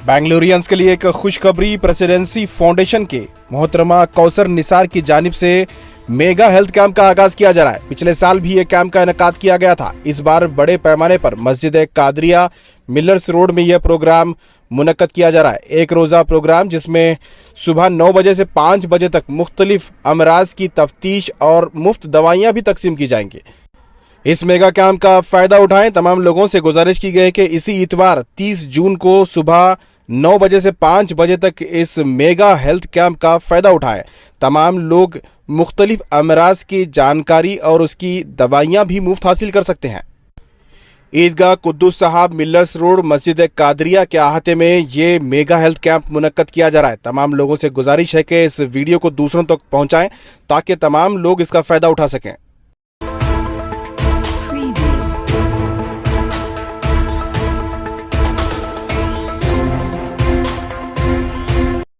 बेंगलुरियंस के लिए एक खुशखबरी। प्रेसिडेंसी फाउंडेशन के मोहतरमा कौसर निसार की जानिब से मेगा हेल्थ कैंप का आगाज किया जा रहा है। पिछले साल भी ये कैंप का इनेकाद किया गया था। इस बार बड़े पैमाने पर मस्जिद कादरिया मिलर्स रोड में यह प्रोग्राम मुनक्कद किया जा रहा है। एक रोजा प्रोग्राम जिसमें सुबह 9 बजे से 5 बजे तक मुख्तलिफ अमराज की तफ्तीश और मुफ्त दवाइयां भी तकसीम की जाएंगी। इस मेगा कैंप का फायदा उठाएं। तमाम लोगों से गुजारिश की गई है कि इसी इतवार 30 जून को सुबह 9 बजे से 5 बजे तक इस मेगा हेल्थ कैंप का फायदा उठाएं। तमाम लोग मुख्तलिफ अमराज की जानकारी और उसकी दवाइयां भी मुफ्त हासिल कर सकते हैं। ईदगाह कुद्दूस साहब मिलर्स रोड मस्जिद कादरिया के अहाते में ये मेगा हेल्थ कैंप मुनक्कद किया जा रहा है। तमाम लोगों से गुजारिश है कि इस वीडियो को दूसरों तक पहुंचाएं ताकि तमाम लोग इसका फायदा उठा सकें।